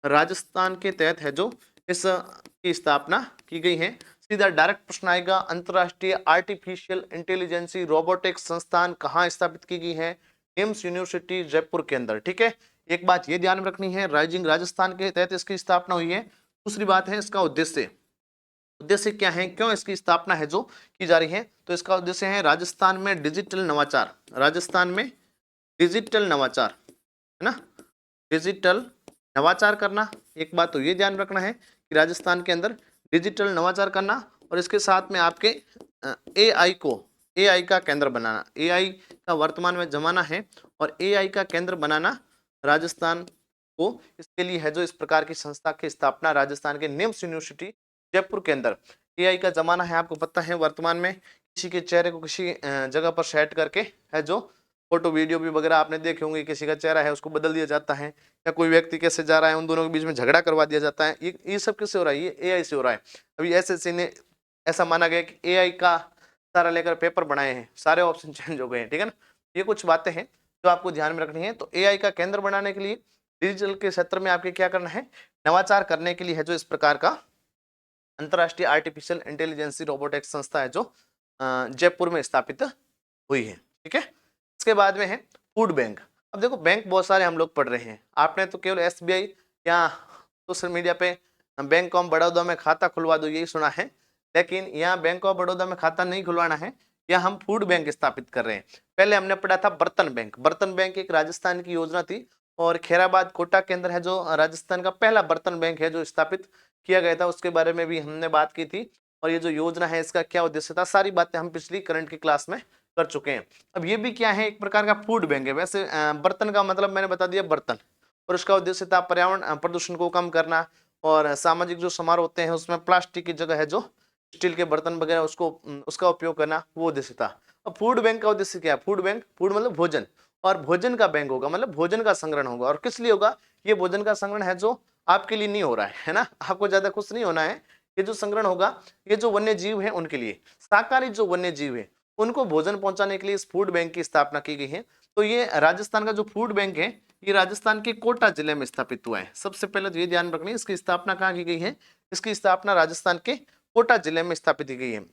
राजस्थान के तहत है जो इसकी स्थापना की गई है। सीधा डायरेक्ट प्रश्न आएगा, अंतरराष्ट्रीय आर्टिफिशियल इंटेलिजेंसी रोबोटिक्स संस्थान कहाँ स्थापित की गई है? निम्स यूनिवर्सिटी जयपुर के अंदर, ठीक है। एक बात ये ध्यान में रखनी है, राइजिंग राजस्थान के तहत इसकी स्थापना हुई है। दूसरी बात है इसका उद्देश्य क्या है, क्यों इसकी स्थापना है जो की जा रही है, तो इसका उद्देश्य है राजस्थान में डिजिटल नवाचार, है ना, डिजिटल नवाचार करना। एक बात तो ये ध्यान रखना है कि राजस्थान के अंदर डिजिटल नवाचार करना और इसके साथ में आपके एआई का केंद्र बनाना। एआई का वर्तमान में जमाना है और एआई का केंद्र बनाना राजस्थान को, इसके लिए है जो इस प्रकार की संस्था की स्थापना राजस्थान के निम्स यूनिवर्सिटी जयपुर के अंदर। एआई का जमाना है, आपको पता है। वर्तमान में किसी के चेहरे को किसी जगह पर सेट करके है जो फोटो वीडियो भी वगैरह आपने देखे होंगे, किसी का चेहरा है उसको बदल दिया जाता है, या कोई व्यक्ति कैसे जा रहा है उन दोनों के बीच में झगड़ा करवा दिया जाता है। ये सब किससे हो रहा है? ये एआई से हो रहा है। अभी एसएससी ने ऐसा माना गया कि एआई का सारा लेकर पेपर बनाए हैं, सारे ऑप्शन चेंज हो गए हैं, ठीक है ना। ये कुछ बातें हैं जो आपको ध्यान में रखनी है। तो एआई का केंद्र बनाने के लिए डिजिटल के क्षेत्र में आपके क्या करना है, नवाचार करने के लिए है जो इस प्रकार का अंतरराष्ट्रीय आर्टिफिशियल इंटेलिजेंसी रोबोटिक्स संस्था है जो जयपुर में स्थापित हुई है, ठीक है। इसके बाद में है फूड बैंक। अब देखो बैंक बहुत सारे हम लोग पढ़ रहे हैं, आपने तो केवल एसबीआई या सोशल मीडिया पे बैंक ऑफ बड़ौदा में खाता खुलवा दो यही सुना है, लेकिन यहाँ बैंक ऑफ बड़ौदा में खाता नहीं खुलवाना है, यहाँ हम फूड बैंक स्थापित कर रहे हैं। पहले हमने पढ़ा था बर्तन बैंक एक राजस्थान की योजना थी और खैराबाद कोटा के अंदर है जो राजस्थान का पहला बर्तन बैंक है जो स्थापित किया गया था, उसके बारे में भी हमने बात की थी। और ये जो योजना है इसका क्या उद्देश्य था, सारी बातें हम पिछली करंट की क्लास में कर चुके हैं। अब ये भी क्या है, एक प्रकार का फूड बैंक है। वैसे बर्तन का मतलब मैंने बता दिया बर्तन, और उसका उद्देश्य था पर्यावरण प्रदूषण को कम करना और सामाजिक जो समारोह होते हैं उसमें प्लास्टिक की जगह है जो स्टील के बर्तन वगैरह उसका उपयोग करना, वो उद्देश्य था। अब फूड बैंक का उद्देश्य क्या है? फूड मतलब भोजन, और भोजन का बैंक होगा मतलब भोजन का संग्रहण होगा। और किस लिए होगा? ये भोजन का संग्रहण है जो आपके लिए नहीं हो रहा है ना, आपको ज्यादा खुश नहीं होना है। ये जो संग्रहण होगा ये जो वन्य जीव है उनके लिए, शाकाहारी जो वन्य जीव है उनको भोजन पहुंचाने के लिए इस फूड बैंक की स्थापना की गई है। तो ये राजस्थान का जो फूड बैंक है ये राजस्थान के कोटा जिले में स्थापित हुआ है। सबसे पहले तो ये ध्यान रखनी है इसकी स्थापना कहाँ की गई है, इसकी स्थापना राजस्थान के कोटा जिले में स्थापित की गई है।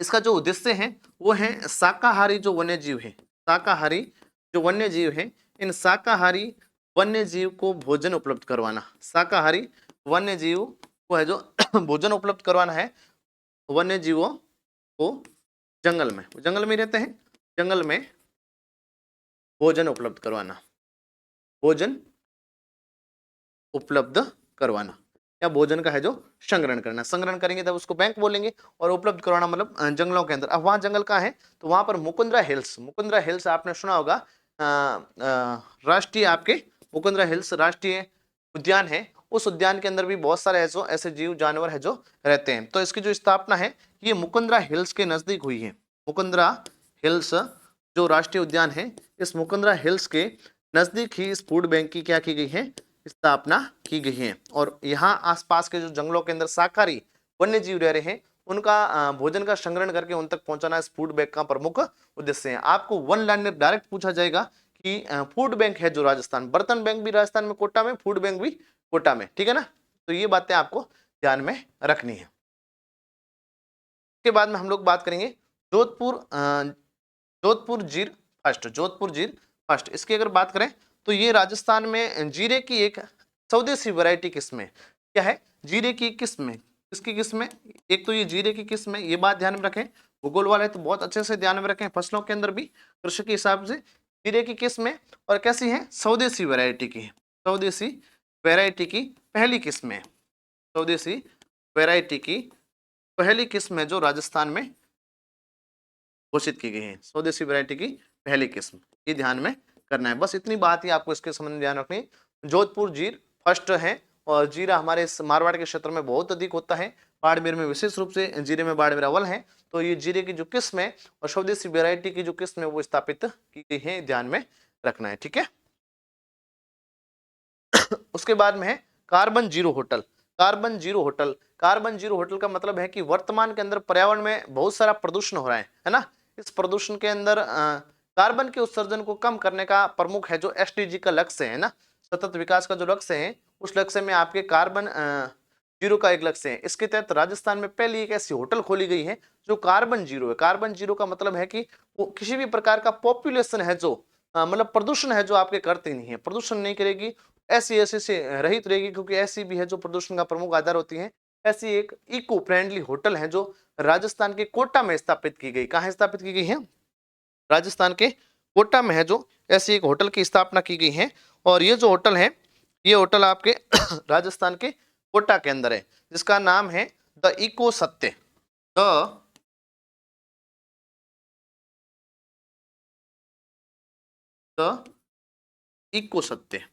इसका जो उद्देश्य है वो है शाकाहारी जो वन्य जीव है, शाकाहारी जो वन्य जीव है, इन शाकाहारी वन्य जीव को भोजन उपलब्ध करवाना। शाकाहारी वन्य जीव को है जो भोजन उपलब्ध करवाना है। वन्य जीवों को जंगल में रहते हैं, जंगल में भोजन उपलब्ध करवाना, भोजन उपलब्ध करवाना, या भोजन का है जो संग्रहण करना। संग्रहण करेंगे तब उसको बैंक बोलेंगे, और उपलब्ध करवाना मतलब जंगलों के अंदर। अब वहाँ जंगल कहाँ है, तो वहाँ पर मुकुंदरा हिल्स आपने सुना होगा, राष्ट्रीय आपके मुकुंदरा हिल्स राष्ट्रीय उद्यान है, उस उद्यान के अंदर भी बहुत सारे ऐसे जीव जानवर है जो रहते हैं। तो इसकी जो स्थापना है ये मुकुंदरा हिल्स के नजदीक हुई है। मुकुंदरा हिल्स जो राष्ट्रीय उद्यान है, इस मुकुंदरा हिल्स के नजदीक ही इस फूड बैंक की क्या की गई है, स्थापना की गई है। और यहाँ आसपास के जो जंगलों के अंदर शाकाहारी वन्य जीव रह रहे हैं उनका भोजन का संग्रहण करके उन तक पहुंचाना इस फूड बैंक का प्रमुख उद्देश्य है। आपको वन लाइनर डायरेक्ट पूछा जाएगा कि फूड बैंक है जो राजस्थान, बर्तन बैंक भी राजस्थान में कोटा में, फूड बैंक भी कोटा में, ठीक है ना। तो ये बातें आपको ध्यान में रखनी है। इसके बाद में हम लोग बात करेंगे जोधपुर जीर फर्स्ट। जोधपुर जीर फर्स्ट, इसकी अगर बात करें तो ये राजस्थान में जीरे की एक स्वदेशी वैरायटी किस्म है। क्या है, जीरे की किस्म है। किसकी किस्म है, एक तो ये जीरे की किस्म है, ये बात ध्यान में रखें। भूगोल वाले तो बहुत अच्छे से ध्यान में रखें, फसलों के अंदर भी कृषि के हिसाब से जीरे की किस्म है और कैसी है, स्वदेशी वैरायटी की है। स्वदेशी वैरायटी की पहली किस्म है, स्वदेशी वैरायटी की पहली किस्म है जो राजस्थान में घोषित की गई है। स्वदेशी वैरायटी की पहली किस्म, ये ध्यान में करना है। बस इतनी बात ही आपको इसके संबंध में ध्यान रखनी। जोधपुर जीर फर्स्ट है और जीरा हमारे इस मारवाड़ के क्षेत्र में बहुत अधिक होता है, बाड़मेर में विशेष रूप से जीरे में बाड़मेर अव्वल है। तो ये जीरे की जो किस्म है और स्वदेशी वैरायटी की जो किस्म है वो स्थापित की गई है, ध्यान में रखना है, ठीक है। उसके बाद में है carbon zero hotel. Carbon zero hotel, carbon zero hotel का मतलब है कि वर्तमान के अंदर पर्यावरण में बहुत सारा प्रदूषण हो रहा है ना। इस प्रदूषण के अंदर कार्बन के उत्सर्जन को कम करने का प्रमुख है जो एसडीजी का लक्ष्य है ना, सतत विकास का जो लक्ष्य है, उस लक्ष्य में आपके कार्बन जीरो का एक लक्ष्य है। इसके तहत राजस्थान में पहली एक ऐसी होटल खोली गई है जो कार्बन जीरो है। कार्बन जीरो का मतलब है कि वो किसी भी प्रकार का पॉपुलेशन है जो मतलब प्रदूषण है जो आपके करते नहीं है, प्रदूषण नहीं करेगी, ऐसी से रहित रहेगी, क्योंकि ऐसी भी है जो प्रदूषण का प्रमुख आधार होती है। ऐसी एक इको फ्रेंडली होटल है जो राजस्थान के कोटा में स्थापित की गई। कहाँ स्थापित की गई है, राजस्थान के कोटा में है जो ऐसी एक होटल की स्थापना की गई है। और ये जो होटल है, ये होटल आपके राजस्थान के कोटा के अंदर है, जिसका नाम है द इको सत्य। द इको सत्य।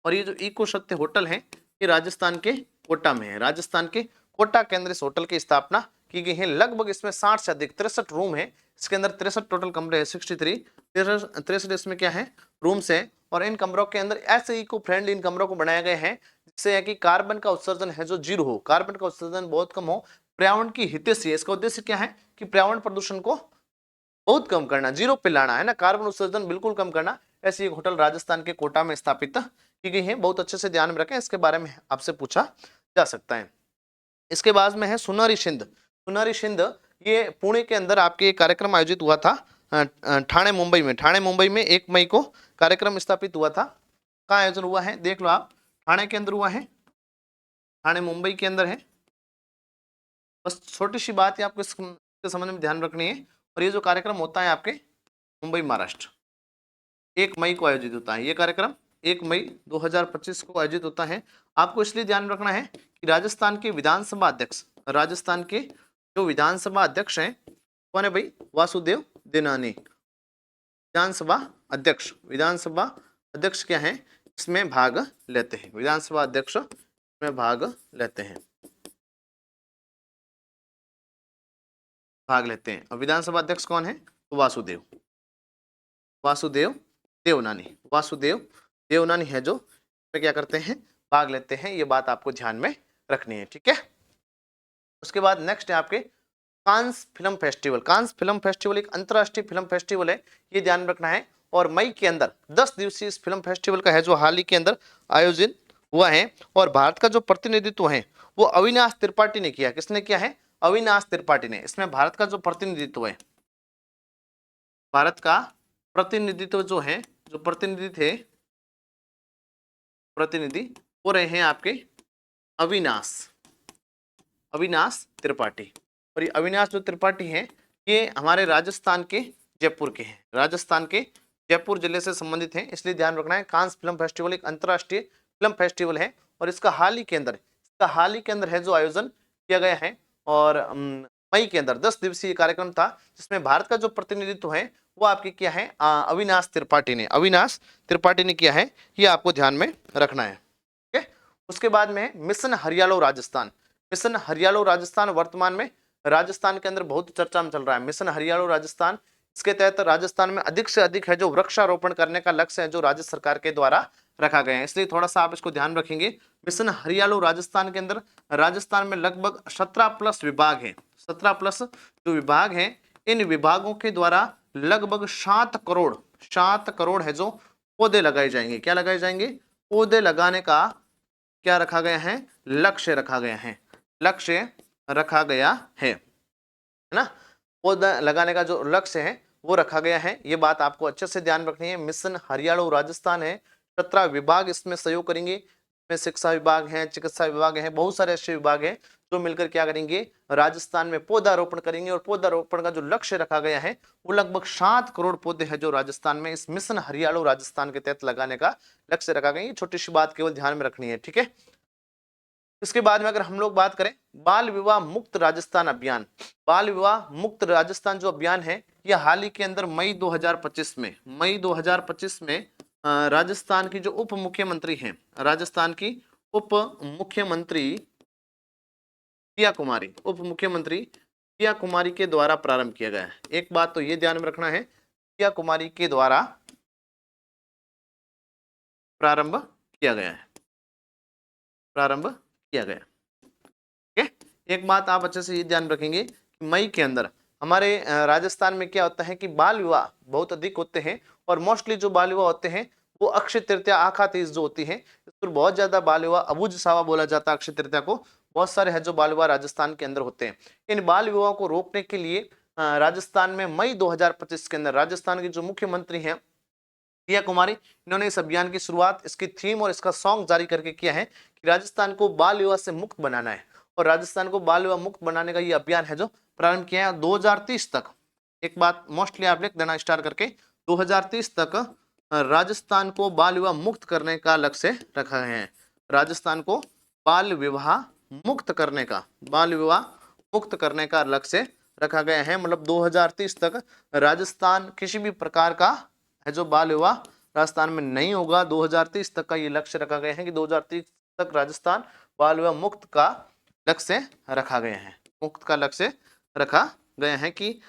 और ये जो इको सत्य होटल है ये राजस्थान के कोटा में है। राजस्थान के कोटा के अंदर इस होटल की स्थापना की गई है। लगभग इसमें 60 से अधिक 63 रूम है। इसके अंदर 63 टोटल कमरे हैं, 63 63 इसमें क्या है, रूम्स है। और इन कमरों के अंदर ऐसे इको फ्रेंडली इन कमरों को बनाया गया है जिससे है कि कार्बन का उत्सर्जन है जो जीरो हो, कार्बन का उत्सर्जन बहुत कम हो, पर्यावरण की हितैषी है। इसका उद्देश्य क्या है कि पर्यावरण प्रदूषण को बहुत कम करना, जीरो पे लाना है ना, कार्बन उत्सर्जन बिल्कुल कम करना। ऐसी एक होटल राजस्थान के कोटा में स्थापित की गई है। बहुत अच्छे से ध्यान में रखें, इसके बारे में आपसे पूछा जा सकता है। इसके बाद में है सुनारी सिंध। सुनारी सिंध ये पुणे के अंदर आपके कार्यक्रम आयोजित हुआ था ठाणे मुंबई में। ठाणे मुंबई में 1 मई को कार्यक्रम स्थापित हुआ था। कहाँ आयोजन हुआ है देख लो आप, ठाणे के अंदर हुआ है, ठाणे मुंबई के अंदर है। बस छोटी सी बात है आपको इसके संबंध में ध्यान रखनी है। और ये जो कार्यक्रम होता है आपके मुंबई महाराष्ट्र 1 मई को आयोजित होता है। ये कार्यक्रम 1 मई 2025 को आयोजित होता है। आपको इसलिए ध्यान रखना है कि राजस्थान के विधानसभा अध्यक्ष, राजस्थान के जो विधानसभा अध्यक्ष हैं कौन है भाई, वासुदेव देवनानी। विधानसभा अध्यक्ष क्या है, इसमें भाग लेते हैं। विधानसभा अध्यक्ष इसमें भाग लेते हैं, और विधानसभा अध्यक्ष कौन है, तो वासुदेव देवनानी है जो क्या करते हैं, भाग लेते हैं। ये बात आपको ध्यान में रखनी है, ठीक है। उसके बाद नेक्स्ट है आपके Cannes film festival. Cannes film festival एक अंतर्राष्ट्रीय फिल्म फेस्टिवल है, ये ध्यान रखना है। और मई के अंदर 10 दिवसीय इस फिल्म फेस्टिवल का है जो हाल ही के अंदर आयोजित हुआ है। और भारत का जो प्रतिनिधित्व है वो अविनाश त्रिपाठी ने किया। किसने किया है, अविनाश त्रिपाठी ने। इसमें भारत का जो प्रतिनिधित्व है, भारत का प्रतिनिधित्व जो है, जो प्रतिनिधि वो रहे हैं आपके अविनाश त्रिपाठी। और ये अविनाश जो त्रिपाठी हैं ये हमारे राजस्थान के जयपुर के हैं, राजस्थान के जयपुर जिले से संबंधित हैं। इसलिए ध्यान रखना है कांस फिल्म फेस्टिवल एक अंतर्राष्ट्रीय फिल्म फेस्टिवल है और इसका हाल ही के अंदर है जो आयोजन किया गया है। और मई के अंदर 10 दिवसीय कार्यक्रम था जिसमें भारत का जो प्रतिनिधित्व है वो आपके क्या है, अविनाश त्रिपाठी ने किया है। ये आपको ध्यान में रखना है, ठीक है। उसके बाद में है मिशन हरियाणा राजस्थान। मिशन हरियाणा राजस्थान वर्तमान में राजस्थान के अंदर बहुत चर्चा में चल रहा है। मिशन हरियाणा राजस्थान, इसके तहत राजस्थान में अधिक से अधिक है जो वृक्षारोपण करने का लक्ष्य है जो राज्य सरकार के द्वारा रखा गया है, इसलिए थोड़ा सा आप इसको ध्यान रखेंगे। मिशन हरियाणा राजस्थान के अंदर राजस्थान में लगभग 17+ विभाग है। 17+ जो विभाग है, इन विभागों के द्वारा लगभग 7 करोड़ है जो पौधे लगाए जाएंगे। क्या लगाए जाएंगे? पौधे लगाने का क्या रखा गया है? लक्ष्य रखा गया है। लक्ष्य रखा गया है ना। पौधा लगाने का जो लक्ष्य है वो रखा गया है, ये बात आपको अच्छे से ध्यान रखनी है। मिशन हरियाणा और राजस्थान है, 17 विभाग इसमें सहयोग करेंगे। इसमें शिक्षा विभाग है, चिकित्सा विभाग है, बहुत सारे ऐसे विभाग हैं जो मिलकर क्या करेंगे? राजस्थान में पौधारोपण करेंगे। और पौधारोपण का जो लक्ष्य रखा गया है वो लगभग 7 करोड़ पौधे हैं जो राजस्थान में इस मिशन हरियाणा राजस्थान के तहत लगाने का लक्ष्य रखा गया है। ये छोटी सी बात केवल ध्यान में रखनी है, ठीक है। इसके बाद में अगर हम लोग बात करें बाल विवाह मुक्त राजस्थान अभियान, बाल विवाह मुक्त राजस्थान जो अभियान है ये हाल ही के अंदर मई 2025 में राजस्थान की जो उप मुख्यमंत्री हैं, राजस्थान की उप मुख्यमंत्री प्रिया कुमारी के द्वारा प्रारंभ किया गया है। एक बात तो ये ध्यान में रखना है, प्रिया कुमारी के द्वारा प्रारंभ किया गया है, ठीक है। एक बात आप अच्छे से ये ध्यान रखेंगे कि मई के अंदर हमारे राजस्थान में क्या होता है कि बाल विवाह बहुत अधिक होते हैं। और मोस्टली जो बाल विवाह होते हैं वो अक्षय तृतीया, आखा तीज जो होती है, इस पर बहुत ज्यादा बाल विवाह, अबूझ सावा बोला जाता है अक्षय तृतीया को। बहुत सारे है जो बाल विवाह राजस्थान के अंदर होते हैं। इन बाल विवाह को रोकने के लिए राजस्थान में मई 2025 के अंदर राजस्थान की जो मुख्यमंत्री हैं प्रिया कुमारी, इन्होंने इस अभियान की शुरुआत, इसकी थीम और इसका सॉन्ग जारी करके किया है कि राजस्थान को बाल विवाह से मुक्त बनाना है। और राजस्थान को बाल विवाह मुक्त बनाने का ये अभियान है जो प्रारंभ किया है 2030 तक। एक बात मोस्टली आप लिख देना स्टार करके, 2030 तक राजस्थान को बाल विवाह मुक्त करने का लक्ष्य रखा गया है। राजस्थान को बाल विवाह मुक्त करने का लक्ष्य रखा गया है। मतलब 2030 तक राजस्थान किसी भी प्रकार का है जो बाल विवाह राजस्थान में नहीं होगा। 2030 तक का ये लक्ष्य रखा गया है कि 2030 तक राजस्थान बाल विवाह मुक्त का लक्ष्य रखा गया है, कि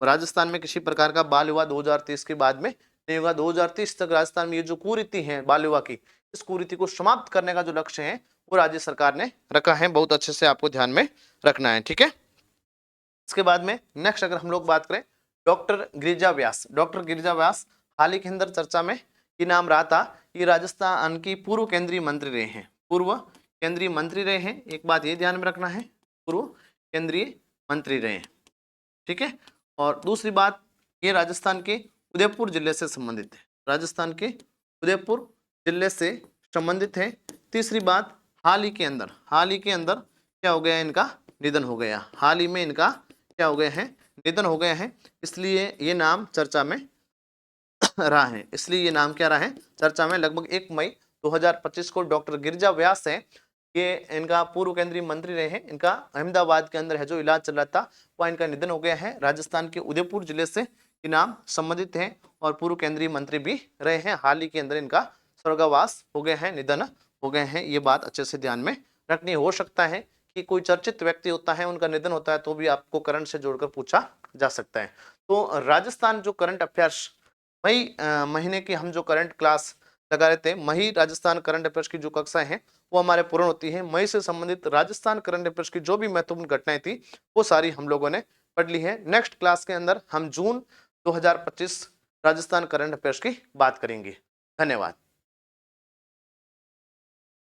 राजस्थान में किसी प्रकार का बाल विवाह 2030 के बाद में नहीं होगा। 2030 तक राजस्थान में ये जो कुरीति है बाल विवाह की, इस कुरीति को समाप्त करने का जो लक्ष्य है वो राज्य सरकार ने रखा है। बहुत अच्छे से आपको ध्यान में रखना है, ठीक है। इसके बाद में नेक्स्ट अगर हम लोग बात करें डॉक्टर गिरिजा व्यास हाल ही के अंदर चर्चा में ये नाम रहा था। ये राजस्थान की पूर्व केंद्रीय मंत्री रहे हैं। एक बात ये ध्यान में रखना है, पूर्व केंद्रीय मंत्री रहे हैं, ठीक है। और दूसरी बात, ये राजस्थान के उदयपुर जिले से संबंधित है। तीसरी बात, हाल ही के अंदर क्या हो गया, इनका निधन हो गया। हाल ही में इनका क्या हो गया है, निधन हो गया है, इसलिए ये नाम चर्चा में रहा है। चर्चा में लगभग 1 मई 2025 को डॉक्टर गिरिजा व्यास है, ये इनका पूर्व केंद्रीय मंत्री रहे हैं। इनका अहमदाबाद के अंदर है जो इलाज चल रहा था वह इनका निधन हो गया है। राजस्थान के उदयपुर जिले से ये नाम संबंधित है और पूर्व केंद्रीय मंत्री भी रहे हैं। हाल ही के अंदर इनका स्वर्गवास हो गया है, निधन हो गए हैं। ये बात अच्छे से ध्यान में रखनी। हो सकता है कि कोई चर्चित व्यक्ति होता है, उनका निधन होता है तो भी आपको करंट से जोड़कर पूछा जा सकता है। तो राजस्थान जो करंट अफेयर्स मई महीने की हम जो करंट क्लास लगा रहे थे, मई राजस्थान करंट अफेयर्स की जो कक्षाएं हैं वो हमारे पूर्ण होती है। मई से संबंधित राजस्थान करंट अफेयर्स की जो भी महत्वपूर्ण घटनाएं थी वो सारी हम लोगों ने पढ़ ली है। नेक्स्ट क्लास के अंदर हम जून 2025 राजस्थान करंट अफेयर्स की बात करेंगे। धन्यवाद।